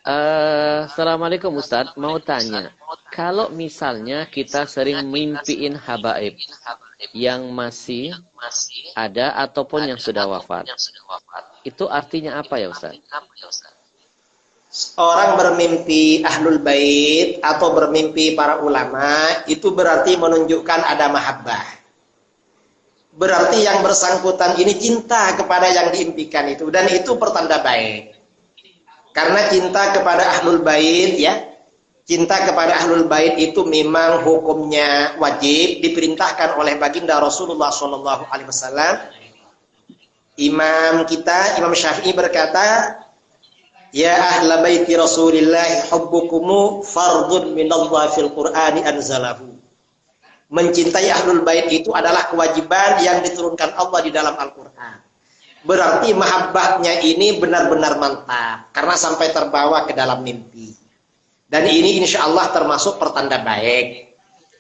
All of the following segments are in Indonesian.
Assalamualaikum Ustadz, mau tanya, kalau misalnya kita sering mimpiin habaib yang masih ada ataupun yang sudah wafat, itu artinya apa ya Ustadz? Orang bermimpi ahlul bait atau bermimpi para ulama itu berarti menunjukkan ada mahabbah. Berarti yang bersangkutan ini cinta kepada yang diimpikan itu, dan itu pertanda baik. Karena cinta kepada ahlul bait ya, cinta kepada ahlul bait itu memang hukumnya wajib, diperintahkan oleh baginda Rasulullah SAW. Imam kita, Imam Syafi'i berkata, ya ahla baiti Rasulillah hubbukumu fardun minallah fil Qur'ani anzalahu. Mencintai ahlul bait itu adalah kewajiban yang diturunkan Allah di dalam Al-Qur'an. Berarti mahabbahnya ini benar-benar mantap karena sampai terbawa ke dalam mimpi. Dan ini insya Allah termasuk pertanda baik.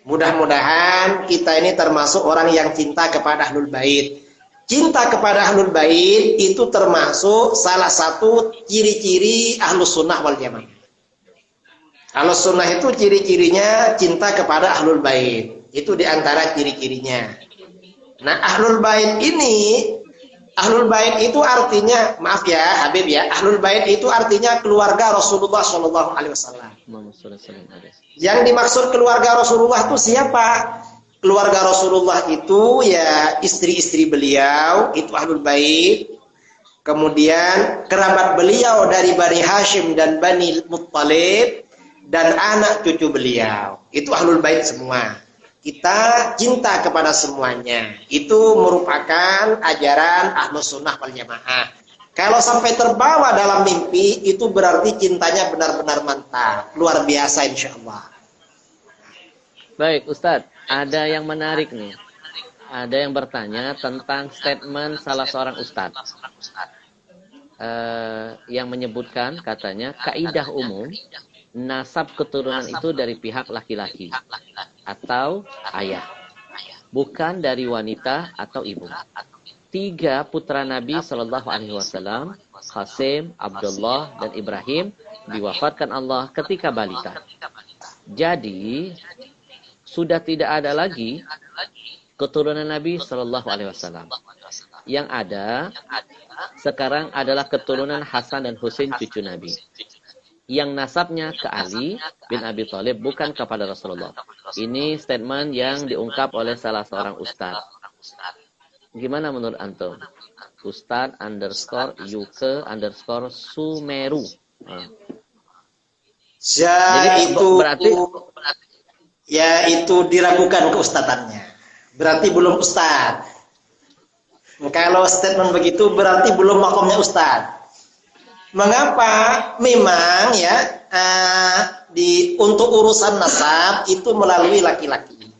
Mudah-mudahan kita ini termasuk orang yang cinta kepada ahlul bait. Cinta kepada ahlul bait itu termasuk salah satu ciri-ciri ahlus sunnah wal jamaah. Ahlus sunnah itu ciri-cirinya cinta kepada ahlul bait. Itu diantara ciri-cirinya. Nah, ahlul bait ini, ahlul bait itu artinya, maaf ya Habib ya, ahlul bait itu artinya keluarga Rasulullah SAW. Yang dimaksud keluarga Rasulullah itu siapa? Keluarga Rasulullah itu ya istri-istri beliau, itu ahlul bait. Kemudian kerabat beliau dari Bani Hashim dan Bani Muttalib, dan anak cucu beliau, itu ahlul bait semua. Kita cinta kepada semuanya. Itu merupakan ajaran Ahlus Sunnah wal Jamaah. Kalau sampai terbawa dalam mimpi, itu berarti cintanya benar-benar mantap, luar biasa insya Allah. Baik Ustadz, ada yang menarik nih. Ada yang bertanya tentang statement salah seorang ustadz yang menyebutkan, katanya, kaidah umum nasab keturunan itu dari pihak laki-laki atau ayah, bukan dari wanita atau ibu. 3 putra Nabi Shallallahu Alaihi Wasallam, Qasim, Abdullah, dan Ibrahim, diwafatkan Allah ketika balita. Jadi sudah tidak ada lagi keturunan Nabi Shallallahu Alaihi Wasallam. Yang ada sekarang adalah keturunan Hasan dan Husain cucu Nabi, yang nasabnya ke Ali bin Abi Thalib, bukan kepada Rasulullah. Ini statement yang diungkap oleh salah seorang ustadz. Gimana menurut antum? Ustadz _UK_ Sumeru. Jadi itu berarti ya itu diragukan keustadannya. Berarti belum ustadz. Kalau statement begitu berarti belum makomnya ustadz. Mengapa? Memang ya untuk urusan nasab itu melalui laki-laki.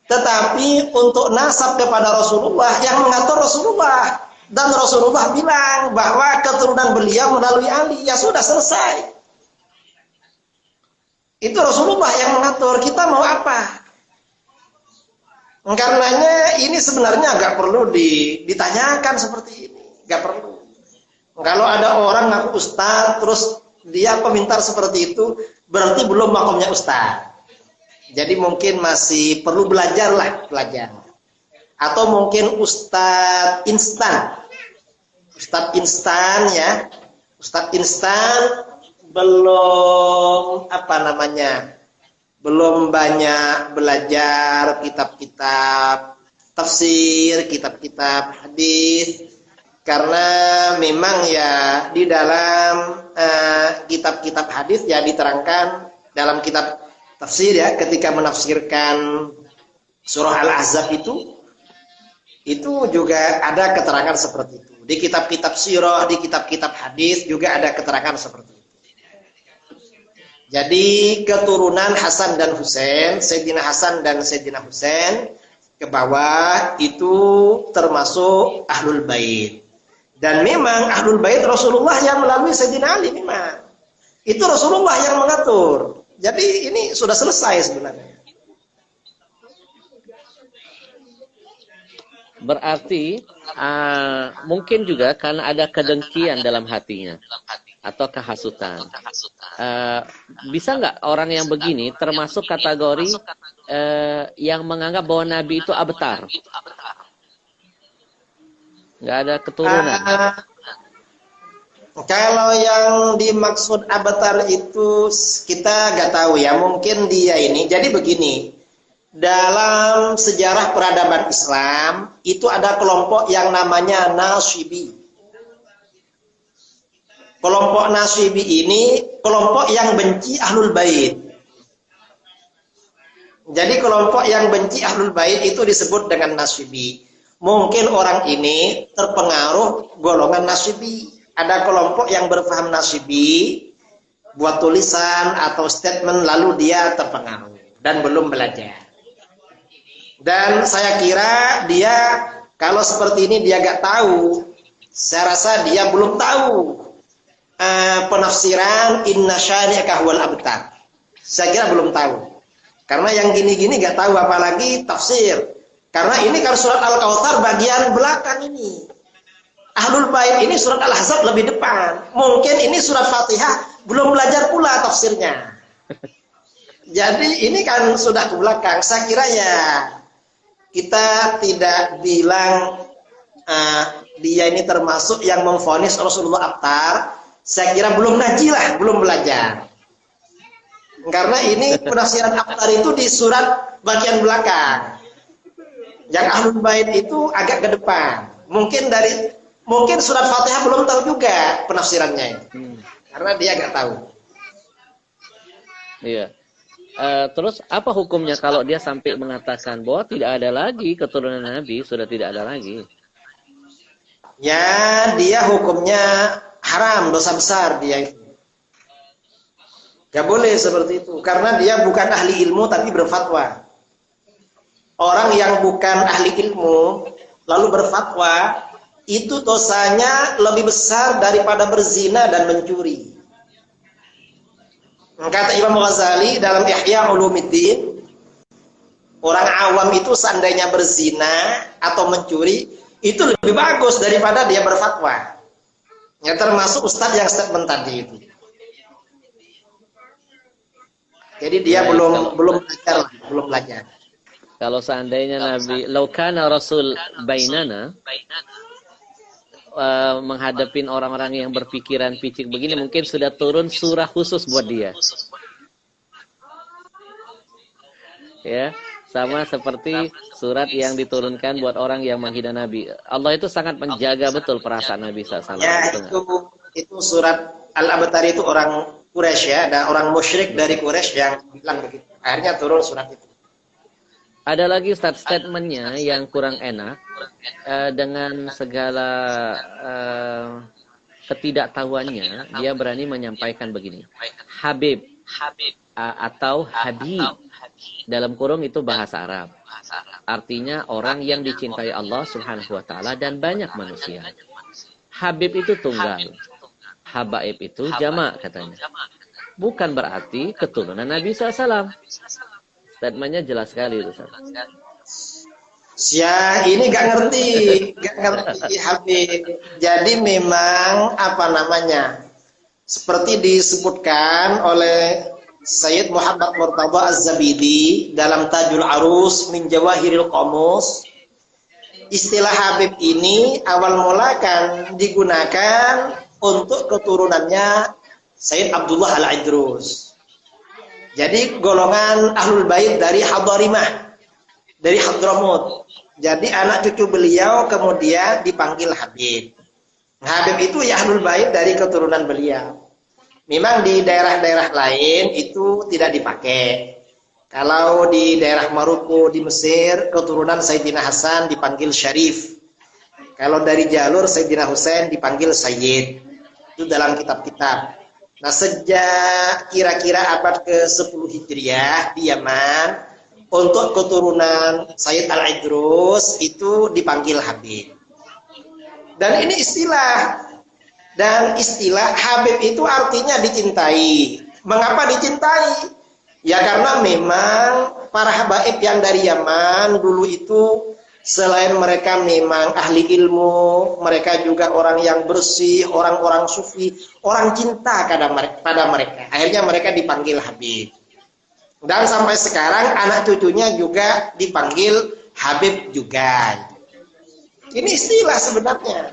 Tetapi untuk nasab kepada Rasulullah yang mengatur Rasulullah, dan Rasulullah bilang bahwa keturunan beliau melalui Ali, ya sudah selesai. Itu Rasulullah yang mengatur, kita mau apa? Karenanya ini sebenarnya nggak perlu ditanyakan seperti ini, nggak perlu. Kalau ada orang ngaku ustaz, terus dia pemintar seperti itu, berarti belum makomnya ustaz. Jadi mungkin masih perlu belajar. Atau mungkin ustaz instan. Ustaz instan ya. Ustaz instan belum belum banyak belajar kitab-kitab tafsir, kitab-kitab hadis. Karena memang ya di dalam kitab-kitab hadis ya diterangkan dalam kitab tafsir ya, ketika menafsirkan surah Al-Ahzab itu juga ada keterangan seperti itu. Di kitab-kitab sirah, di kitab-kitab hadis juga ada keterangan seperti itu. Jadi keturunan Hasan dan Husain, Sayyidina Hasan dan Sayyidina Husain ke bawah itu termasuk ahlul bait. Dan memang ahlul bait Rasulullah yang melalui Sayyidina Ali memang. Itu Rasulullah yang mengatur. Jadi ini sudah selesai sebenarnya. Berarti mungkin juga karena ada kedengkian dalam hatinya atau kehasutan. Bisa nggak orang yang begini termasuk kategori yang menganggap bahwa Nabi itu abtar? Nggak ada keturunan. Kalau yang dimaksud abtar itu kita nggak tahu ya. Mungkin dia ini. Jadi begini. Dalam sejarah peradaban Islam itu ada kelompok yang namanya Nasyibi. Kelompok Nasyibi ini kelompok yang benci Ahlul Bait. Jadi kelompok yang benci Ahlul Bait itu disebut dengan Nasyibi. Mungkin orang ini terpengaruh golongan Nasyibi. Ada kelompok yang berpaham Nasyibi, buat tulisan atau statement lalu dia terpengaruh dan belum belajar. Dan saya kira dia kalau seperti ini dia gak tahu. Saya rasa dia belum tahu penafsiran inna syani'aka huwal abtar. Saya kira belum tahu. Karena yang gini-gini gak tahu apalagi tafsir. Karena ini kan surat Al-Kautsar bagian belakang ini. Ahlul Bait ini surat Al-Ahzab lebih depan. Mungkin ini surat Fatihah belum belajar pula tafsirnya. Jadi ini kan sudah ke belakang. Saya kira ya kita tidak bilang dia ini termasuk yang memvonis Rasulullah abtar. Saya kira belum ngaji lah, belum belajar. Karena ini penafsiran abtar itu di surat bagian belakang. Yang Ahlul Bait itu agak ke depan. Mungkin surat Fatihah belum tahu juga penafsirannya. Karena dia nggak tahu. Iya. Terus apa hukumnya kalau dia sampai mengatakan bahwa tidak ada lagi keturunan Nabi, sudah tidak ada lagi? Ya, dia hukumnya haram, dosa besar dia itu. Gak boleh seperti itu. Karena dia bukan ahli ilmu tapi berfatwa. Orang yang bukan ahli ilmu lalu berfatwa, itu dosanya lebih besar daripada berzina dan mencuri. Kata Imam Ghazali dalam Ihya Ulumuddin, orang awam itu seandainya berzina atau mencuri, itu lebih bagus daripada dia berfatwa. Ya, termasuk ustadz yang statement tadi itu. Jadi dia belum belajar. Kalau seandainya Nabi, laukana Rasul bainana, menghadapin orang-orang yang berpikiran picik begini, mungkin sudah turun surah khusus buat dia. Ya, sama seperti surat yang diturunkan buat orang yang menghina Nabi. Allah itu sangat menjaga betul perasaan Nabi SAW. Ya, itu surat Al-Abtar itu orang Quraisy ya, ada orang musyrik dari Quraisy yang bilang begitu. Akhirnya turun surat itu. Ada lagi statementnya yang kurang enak, dengan segala ketidaktahuannya, dia berani menyampaikan begini. Habib atau Habib, dalam kurung itu bahasa Arab. Artinya orang yang dicintai Allah Subhanahu wa Ta'ala dan banyak manusia. Habib itu tunggal, Habaib itu jamak katanya. Bukan berarti keturunan Nabi SAW. Statementnya jelas sekali itu. Ya, ini gak ngerti Habib. Jadi memang apa namanya? Seperti disebutkan oleh Sayyid Muhammad Murtadha Az-Zabidi dalam Tajul Arus min Jawahiril Qamus, istilah Habib ini awal mula kan digunakan untuk keturunannya Sayyid Abdullah Al-Idrus. Jadi golongan Ahlul Bait dari Hadarimah, dari Hadramut. Jadi anak cucu beliau kemudian dipanggil Habib. Habib itu ya Ahlul Bait dari keturunan beliau. Memang di daerah-daerah lain itu tidak dipakai. Kalau di daerah Maroko di Mesir, keturunan Sayyidina Hasan dipanggil Syarif. Kalau dari jalur Sayyidina Husain dipanggil Sayyid. Itu dalam kitab-kitab. Nah, sejak kira-kira abad ke-10 Hijriah di Yaman, untuk keturunan Sayyid Al-Idrus itu dipanggil Habib. Dan ini istilah. Dan istilah Habib itu artinya dicintai. Mengapa dicintai? Ya karena memang para habaib yang dari Yaman dulu itu Selain mereka memang ahli ilmu, mereka juga orang yang bersih, orang-orang sufi, orang cinta pada mereka. Akhirnya mereka dipanggil Habib. Dan sampai sekarang anak cucunya juga dipanggil Habib juga. Ini istilah sebenarnya.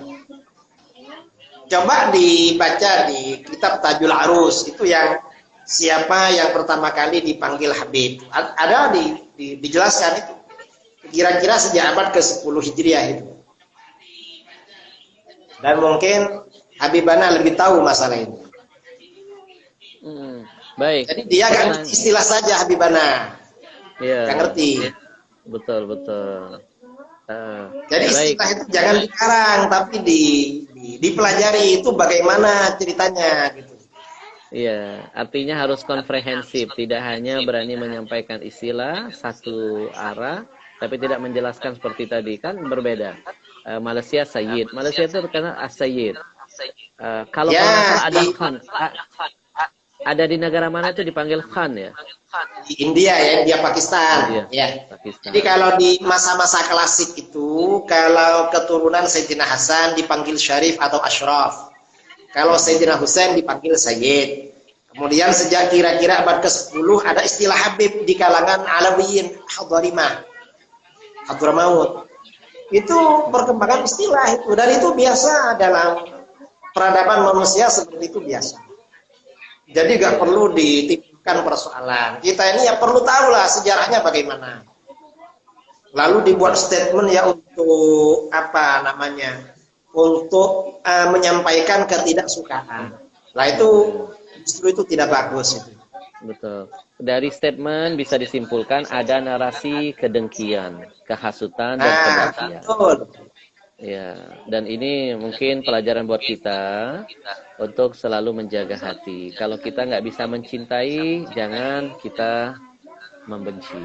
Coba dibaca di kitab Tajul Arus, itu yang siapa yang pertama kali dipanggil Habib. Ada dijelaskan itu. Kira-kira sejak abad ke-10 Hijriah itu. Dan mungkin Habibana lebih tahu masalah ini. Baik. Jadi dia nggak ngerti istilah saja Habibana. Iya. Nggak ngerti. Betul. Jadi istilah itu jangan dikarang, tapi dipelajari itu bagaimana ceritanya gitu. Iya, artinya harus komprehensif, tidak hanya berani menyampaikan istilah satu arah, tapi tidak menjelaskan seperti tadi, kan berbeda. Malaysia Sayyid, Malaysia itu terkenal as-Sayyid. Kalau ya, ada Khan, ada di negara mana itu dipanggil Khan ya? Di India ya, India Pakistan. Ya. Pakistan. Jadi kalau di masa-masa klasik itu, kalau keturunan Sayyidina Hasan dipanggil Syarif atau Ashraf. Kalau Sayyidina Husain dipanggil Sayyid. Kemudian sejak kira-kira abad ke-10 ada istilah Habib di kalangan Alawiyin, Hadramaut. Itu perkembangan istilah itu, dan itu biasa dalam peradaban manusia, seperti itu biasa. Jadi gak perlu ditimbulkan persoalan. Kita ini ya perlu tahu lah sejarahnya bagaimana. Lalu dibuat statement ya untuk apa namanya? Untuk menyampaikan ketidaksukaan. Nah itu justru itu tidak bagus itu. Betul. Dari statement bisa disimpulkan ada narasi kedengkian, kehasutan dan kebencian. Betul. Ya, dan ini mungkin pelajaran buat kita untuk selalu menjaga hati. Kalau kita nggak bisa mencintai, jangan kita membenci.